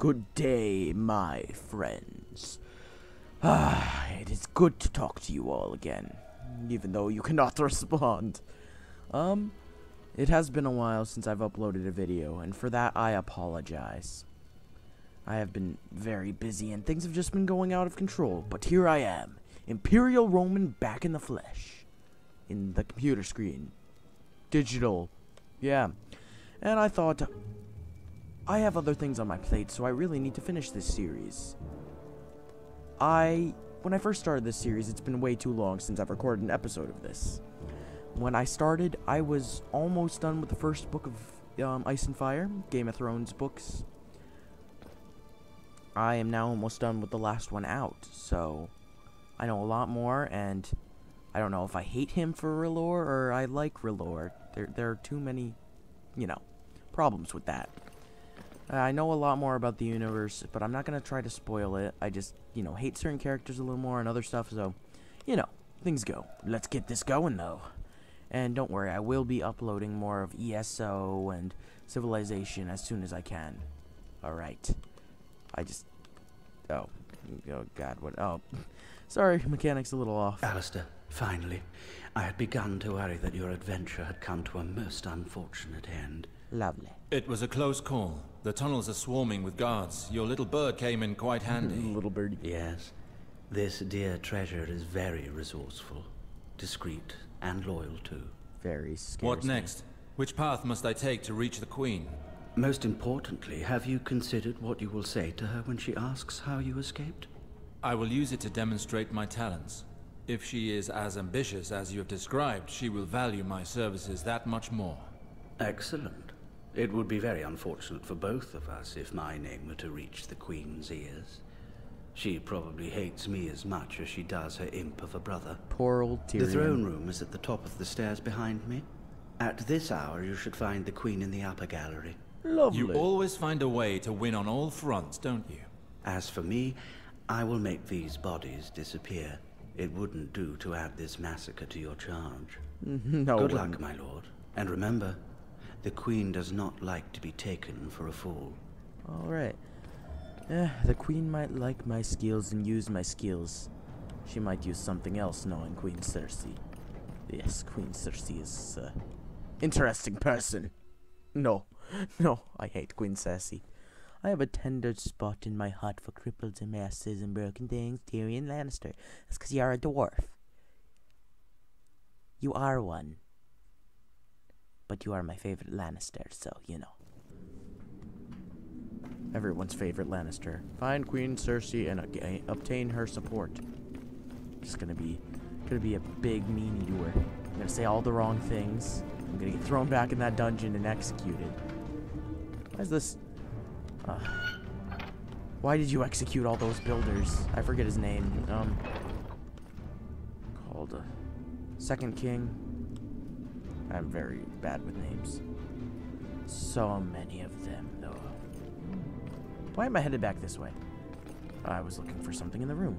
Good day, my friends. It is good to talk to you all again, even though you cannot respond. It has been a while since I've uploaded a video, and for that I apologize. I have been very busy, and things have just been going out of control, but here I am, Imperial Roman back in the flesh. In the computer screen. Digital. Yeah. And I thought, I have other things on my plate, so I really need to finish this series. When I first started this series, it's been way too long since I've recorded an episode of this. When I started, I was almost done with the first book of Ice and Fire, Game of Thrones books. I am now almost done with the last one out, so I know a lot more, and I don't know if I hate him for R'hllor or I like R'hllor. There are too many, problems with that. I know a lot more about the universe, but I'm not going to try to spoil it. I just, hate certain characters a little more and other stuff, so, things go. Let's get this going, though. And don't worry, I will be uploading more of ESO and Civilization as soon as I can. Alright. Oh, God, what? Oh, sorry, mechanic's a little off. Alester, finally. I had begun to worry that your adventure had come to a most unfortunate end. Lovely. It was a close call. The tunnels are swarming with guards. Your little bird came in quite handy. Little birdie. Yes. This dear treasure is very resourceful, discreet, and loyal too. Very scary. What next? Which path must I take to reach the Queen? Most importantly, have you considered what you will say to her when she asks how you escaped? I will use it to demonstrate my talents. If she is as ambitious as you have described, she will value my services that much more. Excellent. It would be very unfortunate for both of us if my name were to reach the Queen's ears. She probably hates me as much as she does her imp of a brother. Poor old Tyrion. The throne room is at the top of the stairs behind me. At this hour, you should find the Queen in the upper gallery. Lovely. You always find a way to win on all fronts, don't you? As for me, I will make these bodies disappear. It wouldn't do to add this massacre to your charge. No. Good luck, my lord. And remember, the Queen does not like to be taken for a fool. Alright. The Queen might like my skills and use my skills. She might use something else knowing Queen Cersei. Yes, Queen Cersei is interesting person. No, I hate Queen Cersei. I have a tender spot in my heart for cripples and masses and broken things, Tyrion Lannister. That's because you're a dwarf. You are one. But you are my favorite Lannister, so, Everyone's favorite Lannister. Find Queen Cersei and obtain her support. It's gonna be a big meanie to her. I'm gonna say all the wrong things. I'm gonna get thrown back in that dungeon and executed. Why is this? Why did you execute all those builders? I forget his name. Called Second King. I'm very bad with names. So many of them, though. Why am I headed back this way? I was looking for something in the room.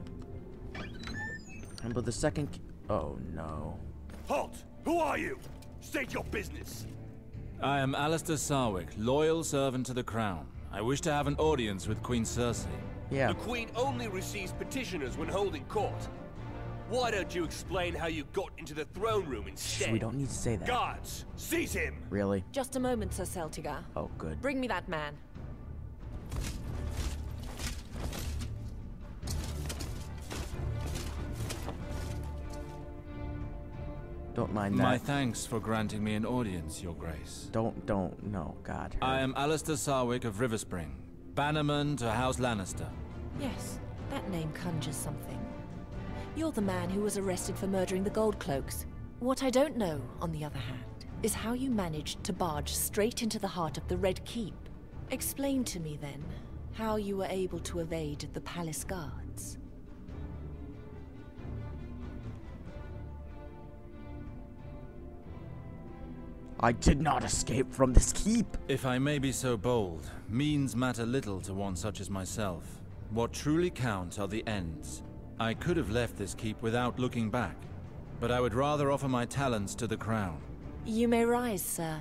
But the second... Oh, no. Halt! Who are you? State your business. I am Alester Sarwick, loyal servant to the crown. I wish to have an audience with Queen Cersei. Yeah. The Queen only receives petitioners when holding court. Why don't you explain how you got into the throne room instead? We don't need to say that. Guards, seize him! Really? Just a moment, Sir Celtigar. Oh, good. Bring me that man. Don't mind that. My thanks for granting me an audience, Your Grace. No, God. I am Alester Sarwick of Riverspring, bannerman to House Lannister. Yes, that name conjures something. You're the man who was arrested for murdering the Gold Cloaks. What I don't know, on the other hand, is how you managed to barge straight into the heart of the Red Keep. Explain to me, then, how you were able to evade the palace guards. I did not escape from this keep. If I may be so bold, means matter little to one such as myself. What truly counts are the ends. I could have left this keep without looking back, but I would rather offer my talents to the crown. You may rise, sir.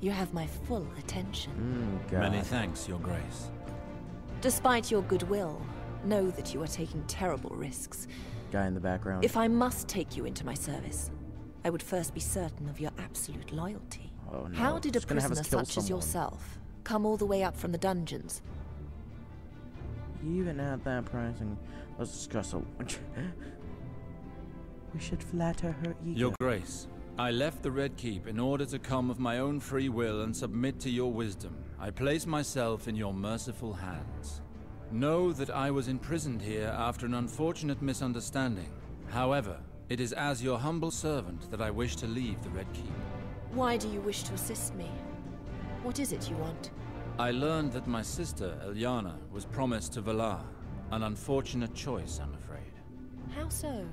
You have my full attention. God. Many thanks, Your Grace. Despite your goodwill, know that you are taking terrible risks. Guy in the background. If I must take you into my service, I would first be certain of your absolute loyalty. Oh, no. How did a It's gonna have us prisoner kill such as someone. yourself come all the way up from the dungeons? Even at that pricing, let's discuss a... We should flatter her ego. Your Grace, I left the Red Keep in order to come of my own free will and submit to your wisdom. I place myself in your merciful hands. Know that I was imprisoned here after an unfortunate misunderstanding. However, it is as your humble servant that I wish to leave the Red Keep. Why do you wish to assist me? What is it you want? I learned that my sister, Eliana, was promised to Valar. An unfortunate choice, I'm afraid. How so?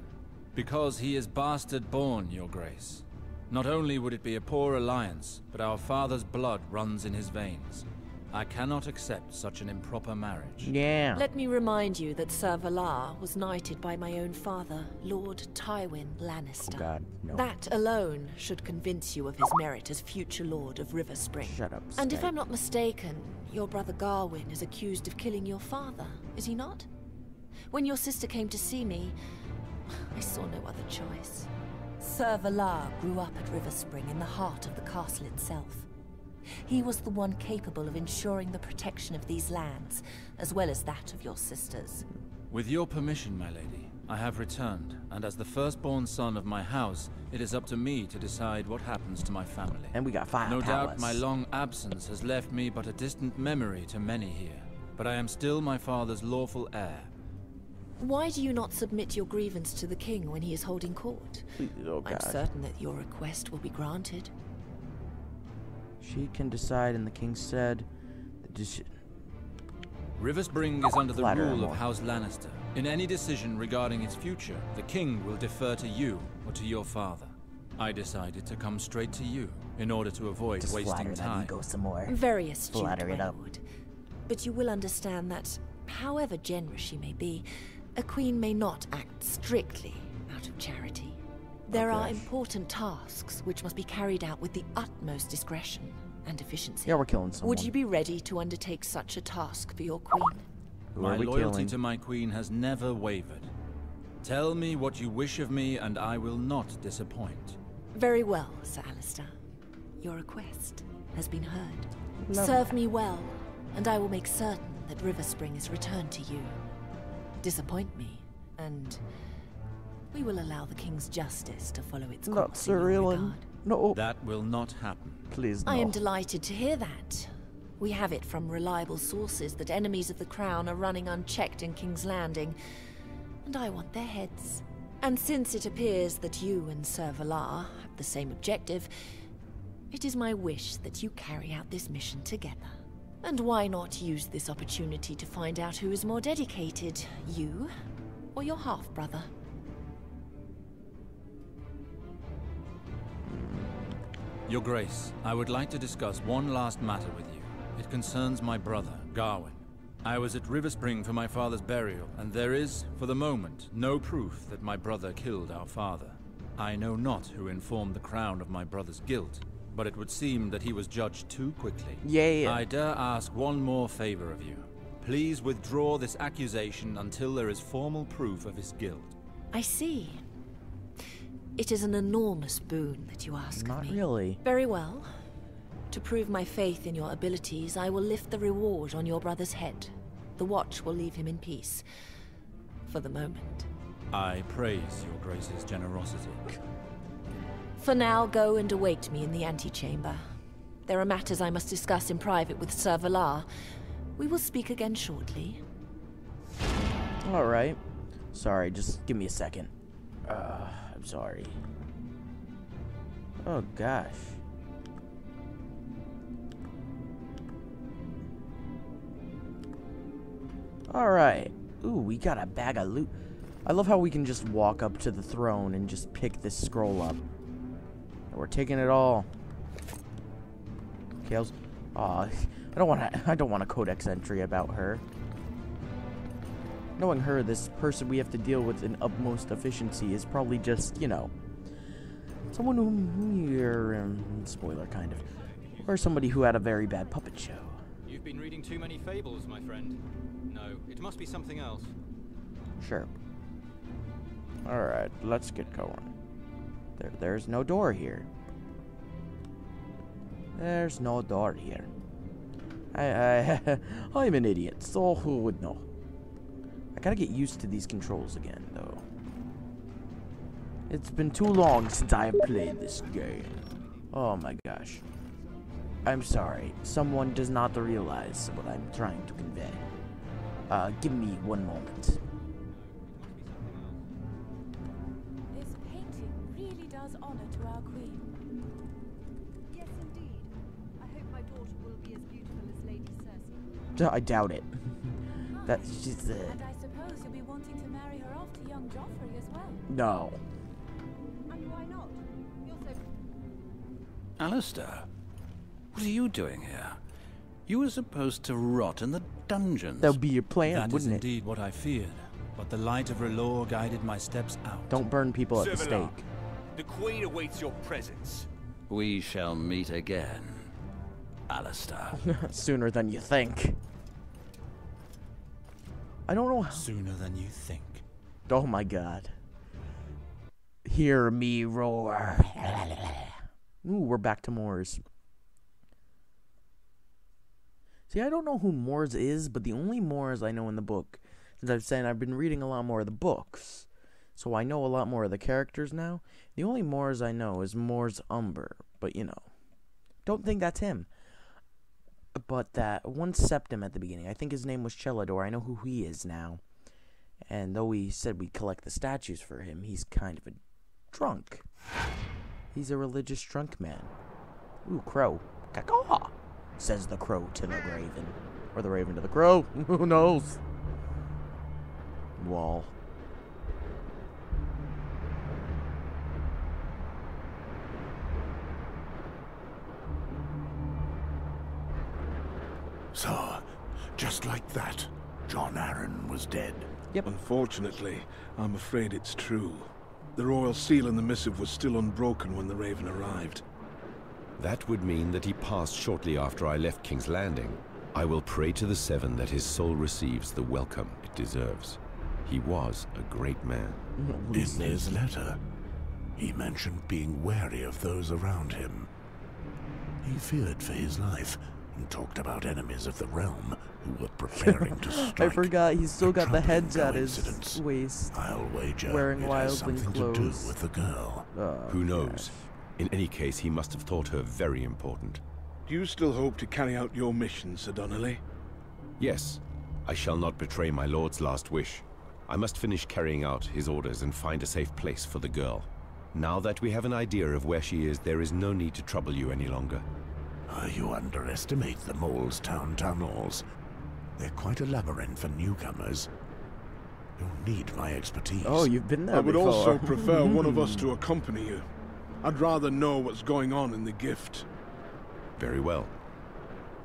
Because he is bastard-born, Your Grace. Not only would it be a poor alliance, but our father's blood runs in his veins. I cannot accept such an improper marriage. Yeah. Let me remind you that Sir Valar was knighted by my own father, Lord Tywin Lannister. Oh God, no. That alone should convince you of his merit as future Lord of River Spring. Shut up, And if Skype. I'm not mistaken, your brother Garwin is accused of killing your father, is he not? When your sister came to see me, I saw no other choice. Sir Valar grew up at River Spring in the heart of the castle itself. He was the one capable of ensuring the protection of these lands, as well as that of your sisters. With your permission, my lady, I have returned, and as the firstborn son of my house, it is up to me to decide what happens to my family. And we got 5 No palace. doubt my long absence has left me but a distant memory to many here, but I am still my father's lawful heir. Why do you not submit your grievance to the king when he is holding court? Oh I'm God. certain that your request will be granted. She can decide, and the king said... The River Spring is under the Flatter rule more. of House Lannister. In any decision regarding its future, the king will defer to you or to your father. I decided to come straight to you in order to avoid Just wasting flatter that time. ego some more. Very astute, Flatter it my up. lord. But you will understand that, however generous she may be, a queen may not act strictly out of charity. There are Okay. important tasks which must be carried out with the utmost discretion and efficiency. Yeah, we're killing someone. Would you be ready to undertake such a task for your queen? Who My are we loyalty killing? to my queen has never wavered. Tell me what you wish of me, and I will not disappoint. Very well, Sir Alester. Your request has been heard. Love Serve me well, and I will make certain that River Spring is returned to you. Disappoint me, and we will allow the king's justice to follow its Not course Sir in your Elin. regard. No. That will not happen. Please, no. I am delighted to hear that. We have it from reliable sources that enemies of the crown are running unchecked in King's Landing, and I want their heads. And since it appears that you and Sir Valar have the same objective, it is my wish that you carry out this mission together. And why not use this opportunity to find out who is more dedicated, you or your half-brother? Your Grace, I would like to discuss one last matter with you. It concerns my brother, Garwin. I was at River Spring for my father's burial, and there is, for the moment, no proof that my brother killed our father. I know not who informed the crown of my brother's guilt, but it would seem that he was judged too quickly. Yeah. I dare ask one more favor of you. Please withdraw this accusation until there is formal proof of his guilt. I see. It is an enormous boon that you ask Not of me. really. Very well. To prove my faith in your abilities, I will lift the reward on your brother's head. The watch will leave him in peace. For the moment. I praise your Grace's generosity. For now, go and await me in the antechamber. There are matters I must discuss in private with Sir Valar. We will speak again shortly. Alright. Sorry, just give me a second. I'm sorry. Oh gosh. Alright. Ooh, we got a bag of loot. I love how we can just walk up to the throne and just pick this scroll up. We're taking it all. Kales. Aw, I don't want a codex entry about her. Knowing her, this person we have to deal with in utmost efficiency is probably just, you know, someone who you're, spoiler kind of, or somebody who had a very bad puppet show. You've been reading too many fables, my friend. No, it must be something else. Sure. Alright, let's get going. There's no door here. There's no door here. I'm an idiot, so who would know? I gotta get used to these controls again, though. It's been too long since I have played this game. Oh my gosh. I'm sorry. Someone does not realize what I'm trying to convey. Give me one moment. This painting really does honor to our queen. Yes, indeed. I hope my daughter will be as beautiful as Lady Cersei. I doubt it. She's And I suppose you'll be wanting to marry her off to young Joffrey as well. no. And why not? You're so... Alester, what are you doing here? You were supposed to rot in the dungeons. That would be your plan, That is wouldn't it? indeed what I feared, but the light of R'hllor guided my steps out. Don't burn people at the Servalan, stake. the queen awaits your presence. We shall meet again, Alester. Sooner than you think. I don't know. Sooner than you think. Oh my god. Hear me roar. Ooh, we're back to Moors. See, I don't know who Moors is, but the only Moors I know in the book, since I've said I've been reading a lot more of the books, so I know a lot more of the characters now. The only Moors I know is Moors Umber, but you know, don't think that's him. But that one Septim at the beginning, I think his name was Chelador. I know who he is now. And though we said we'd collect the statues for him, he's kind of a drunk. He's a religious drunk man. Ooh, crow. Caw-caw, says the crow to the raven. Or the raven to the crow. Who knows? Wall. So, just like that, Jon Arryn was dead. Yep. Unfortunately, I'm afraid it's true. The royal seal in the missive was still unbroken when the Raven arrived. That would mean that he passed shortly after I left King's Landing. I will pray to the Seven that his soul receives the welcome it deserves. He was a great man. In his letter, he mentioned being wary of those around him. He feared for his life and talked about enemies of the realm who were preparing to strike. I forgot he's still got the heads at his coincidence. waist. I'll wager wearing it has wildling something to do clothes. with the girl. Who knows? In any case, he must have thought her very important. Do you still hope to carry out your mission, Sir Donnelly? Yes, I shall not betray my lord's last wish. I must finish carrying out his orders and find a safe place for the girl. Now that we have an idea of where she is, there is no need to trouble you any longer. You underestimate the Mole's Town tunnels. They're quite a labyrinth for newcomers. You'll need my expertise. Oh, you've been there I would before. also prefer one of us to accompany you. I'd rather know what's going on in the gift. Very well.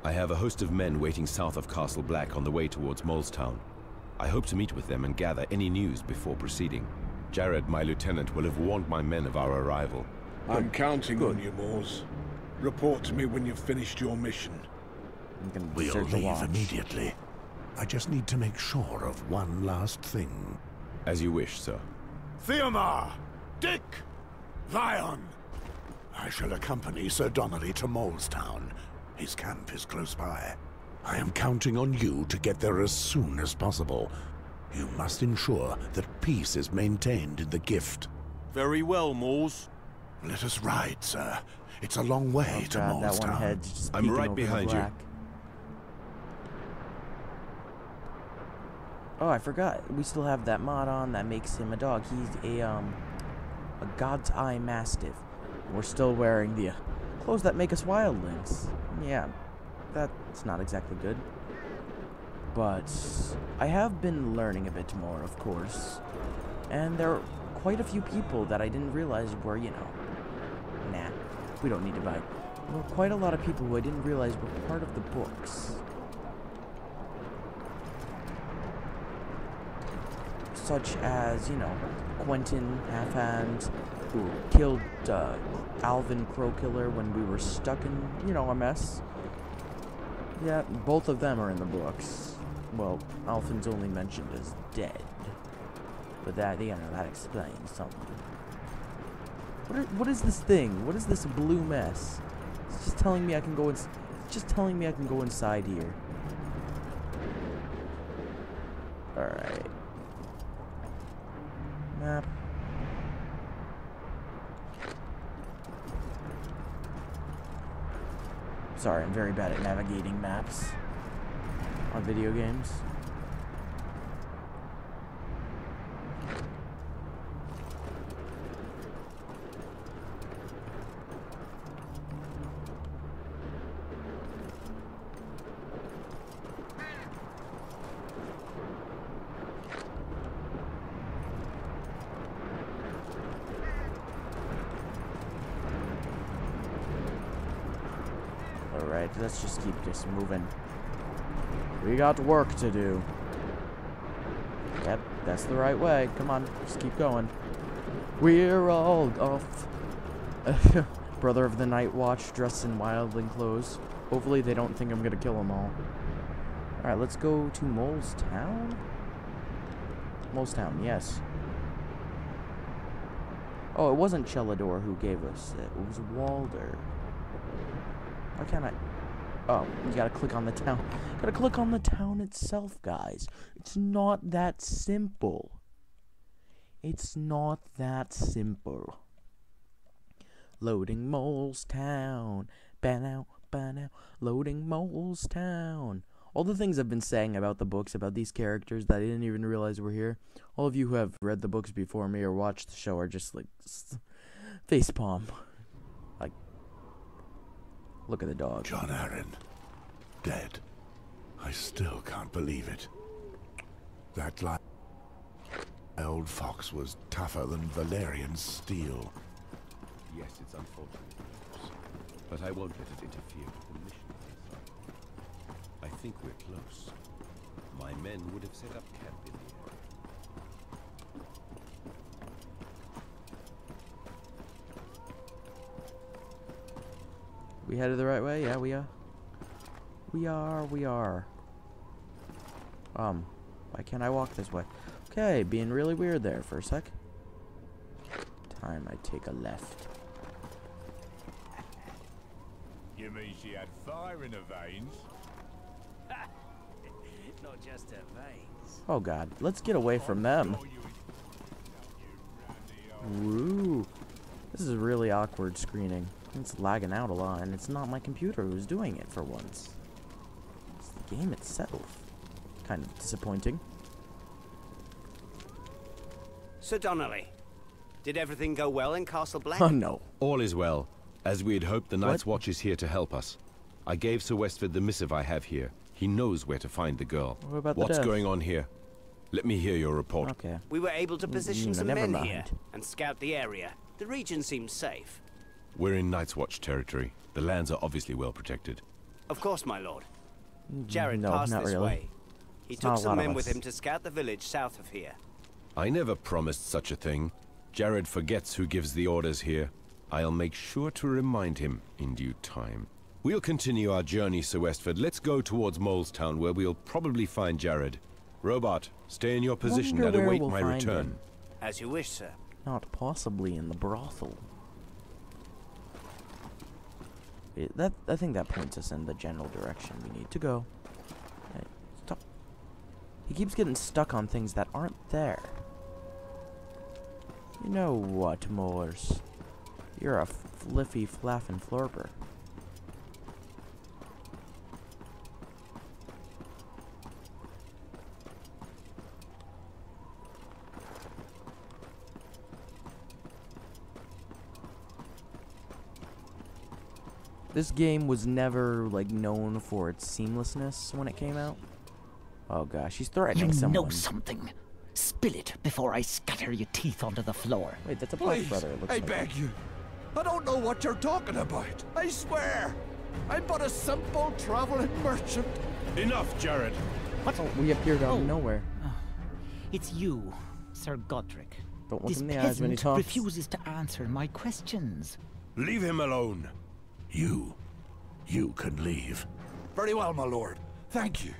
I have a host of men waiting south of Castle Black on the way towards Molestown. I hope to meet with them and gather any news before proceeding. Jared, my lieutenant, will have warned my men of our arrival. I'm counting on you, Moors. Report to me when you've finished your mission. We'll leave immediately. I just need to make sure of one last thing. As you wish, sir. Theomar! Dick! Vion! I shall accompany Sir Donnelly to Molestown. His camp is close by. I am counting on you to get there as soon as possible. You must ensure that peace is maintained in the gift. Very well, Moors. Let us ride, sir. It's a long way to God, that one Molestown. head's just I'm peeking right over the behind you. black. Oh, I forgot. We still have that mod on that makes him a dog. He's a God's Eye Mastiff. We're still wearing the clothes that make us wildlings. Yeah, that's not exactly good. But I have been learning a bit more, of course. And there are quite a few people that I didn't realize were, you know, nah, we don't need to buy. There were quite a lot of people who I didn't realize were part of the books. Such as, you know, Quentin Halfhand, who killed Alvin Crowkiller when we were stuck in, you know, a mess. Yeah, both of them are in the books. well, Alphen's only mentioned as dead. But that, you know, that explains something. What is this thing? What is this blue mess? It's just telling me I can go in. It's just telling me I can go inside here. All right. Map. Sorry, I'm very bad at navigating maps on video games. Alright, let's just keep this moving. We got work to do. Yep, that's the right way. Come on, just keep going. We're all off. Brother of the Night Watch dressed in wildling clothes. Hopefully they don't think I'm gonna kill them all. Alright, let's go to Mole's Town? Mole's Town, yes. Oh, it wasn't Chelador who gave us it. It was Walder. Why can't I? Oh, you gotta click on the town. Gotta click on the town itself, guys. It's not that simple. It's not that simple. Loading Mole's Town. Banow, banow. Loading Mole's Town. All the things I've been saying about the books, about these characters that I didn't even realize were here. All of you who have read the books before me or watched the show are just like facepalm. Like, look at the dog. John Arryn, dead. I still can't believe it. That old fox was tougher than Valerian steel. Yes, it's unfortunate, but I won't let it interfere with the mission. I think we're close. My men would have set up camp in the area. We headed the right way? Yeah, we are. We are. Why can't I walk this way? Okay, being really weird there for a sec. Time I take a left. You mean she had fire in her veins? Not just her veins. Oh god, let's get away from them. Woo. This is really awkward screening. It's lagging out a lot, and it's not my computer who's doing it for once. It's the game itself. Kind of disappointing. Sir Donnelly, did everything go well in Castle Black? Oh no. All is well. As we had hoped, the Night's Watch is here to help us. I gave Sir Westford the missive I have here. He knows where to find the girl. What about What's the death? going on here? Let me hear your report. Okay. We were able to position some never men mind. here and scout the area. The region seems safe. We're in Night's Watch territory. The lands are obviously well protected. Of course, my lord. Jared No, passed not this really. way. He It's not took a some lot of men with us. him to scout the village south of here. I never promised such a thing. Jared forgets who gives the orders here. I'll make sure to remind him in due time. We'll continue our journey, Sir Westford. Let's go towards Molestown, where we'll probably find Jared. Robot, stay in your position Wonder and where await we'll my find return. him. As you wish, sir. Not possibly in the brothel. I think that points us in the general direction we need to go. Hey, stop. He keeps getting stuck on things that aren't there. You know what, Moors? You're a fliffy flaffin' florper. This game was never, like, known for its seamlessness when it came out. Oh gosh, he's threatening someone. You know something. Spill it before I scatter your teeth onto the floor. Wait, that's a black Please, brother, it looks I like. beg you. I don't know what you're talking about. I swear. I'm but a simple traveling merchant. Enough, Jared. What? Oh, we appeared out of nowhere. It's you, Sir Godric. Don't look This him in the eyes when he peasant talks. refuses to answer my questions. Leave him alone. You can leave. Very well, my lord. Thank you.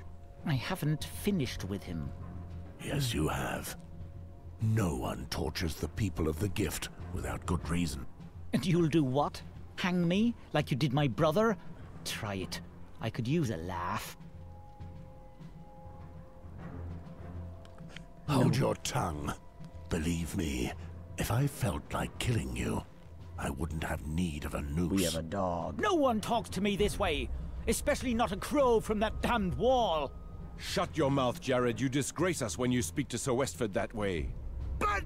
I haven't finished with him. Yes, you have. No one tortures the people of the gift without good reason. And you'll do what? Hang me, like you did my brother? Try it. I could use a laugh. Hold your tongue. Believe me, if I felt like killing you, I wouldn't have need of a noose. We have a dog. No one talks to me this way, especially not a crow from that damned wall. Shut your mouth, Jared. You disgrace us when you speak to Sir Westford that way. But...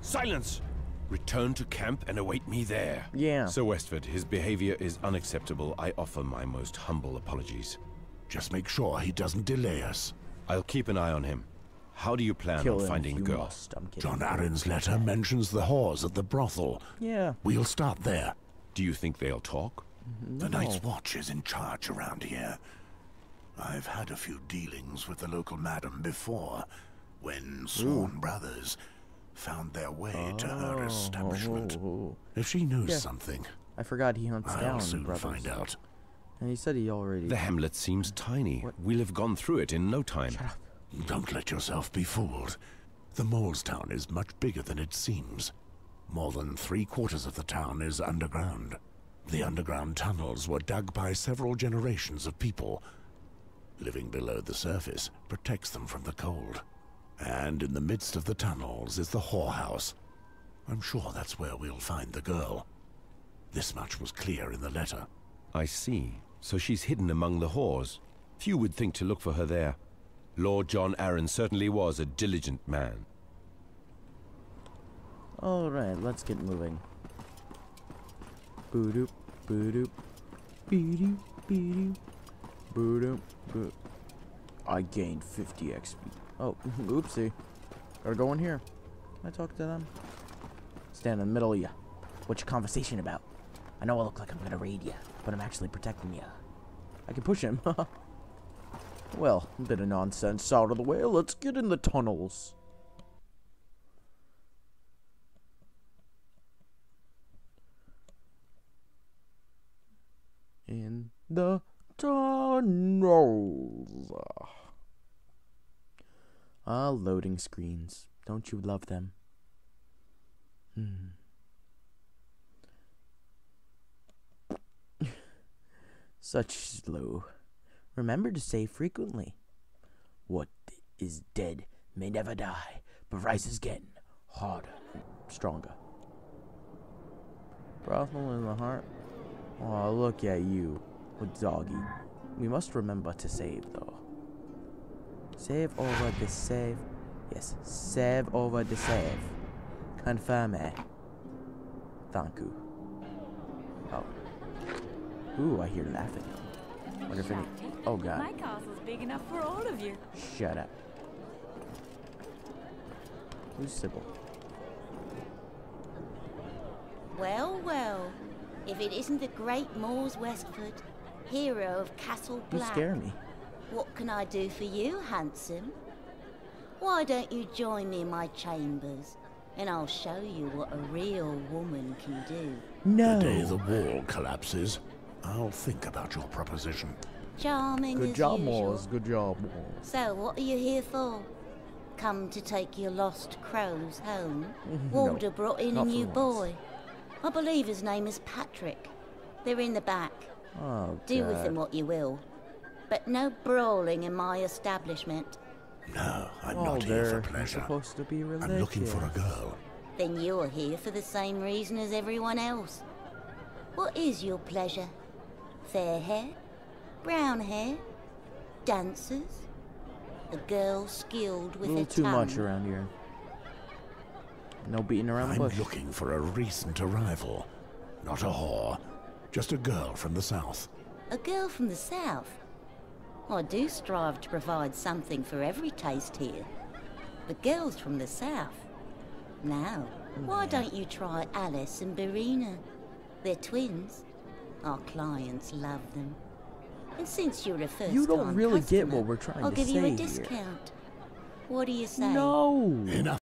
Silence! Return to camp and await me there. Yeah. Sir Westford, his behavior is unacceptable. I offer my most humble apologies. Just make sure he doesn't delay us. I'll keep an eye on him. How do you plan on finding the girl? John Arryn's letter mentions the whores at the brothel. Yeah. We'll start there. Do you think they'll talk? The Night's Watch is in charge around here. I've had a few dealings with the local madam before, when sworn brothers found their way to her establishment. If she knows something, I forgot he hunts down I'll soon brothers. find out. And he said he already... The hamlet seems tiny. We'll have gone through it in no time. Shut up. Don't let yourself be fooled. The Mole's Town is much bigger than it seems. More than 3/4 of the town is underground. The underground tunnels were dug by several generations of people. Living below the surface protects them from the cold. And in the midst of the tunnels is the whorehouse. I'm sure that's where we'll find the girl. This much was clear in the letter. I see. So she's hidden among the whores. Few would think to look for her there. Lord John Arryn certainly was a diligent man. Alright, let's get moving. Boo-doop, boo-doop, bee-doop, bee-doop, boo-doop, boo. I gained 50 XP. Oh, oopsie. Gotta go in here. Can I talk to them? Stand in the middle of you. What's your conversation about? I know I look like I'm gonna raid you, but I'm actually protecting you. I can push him. Well, a bit of nonsense out of the way. Let's get in the tunnels. In the tunnels. Loading screens. Don't you love them? Such slow. Remember to save frequently. What is dead may never die, but rises again, harder and stronger. Brothel in the heart. Oh, look at you, with doggy. We must remember to save, though. Save over the save. Yes, save over the save. Confirm it. Thank you. Oh. Ooh, I hear laughing. Wonder if any... Oh, God. My castle's big enough for all of you. Shut up. Who's Sybil? Well, well. If it isn't the great Mors Westford, hero of Castle You Black. scare me. What can I do for you, handsome? Why don't you join me in my chambers, and I'll show you what a real woman can do. No. The day the wall collapses, I'll think about your proposition. Charming Good as job, usual. Moors. Good job, Moors. So, what are you here for? Come to take your lost crows home? No, Walder brought in a not for new once. boy. I believe his name is Patrick. They're in the back. Oh, Do with God. them what you will. But no brawling in my establishment. No, I'm Oh, not here for they're pleasure. supposed to be religious. I'm looking for a girl. Then you're here for the same reason as everyone else. What is your pleasure? Fair hair? Brown hair? Dancers? A girl skilled A with little a too tongue? much around here. No beating around the I'm bush. looking for a recent arrival. Not a whore. Just a girl from the south. A girl from the south? I do strive to provide something for every taste here. But girls from the south? Now, why don't you try Alice and Berina? They're twins. Our clients love them. And since you're a first-time You don't really get customer, what we're trying I'll to give you say a here. discount. What do you say? No. Enough.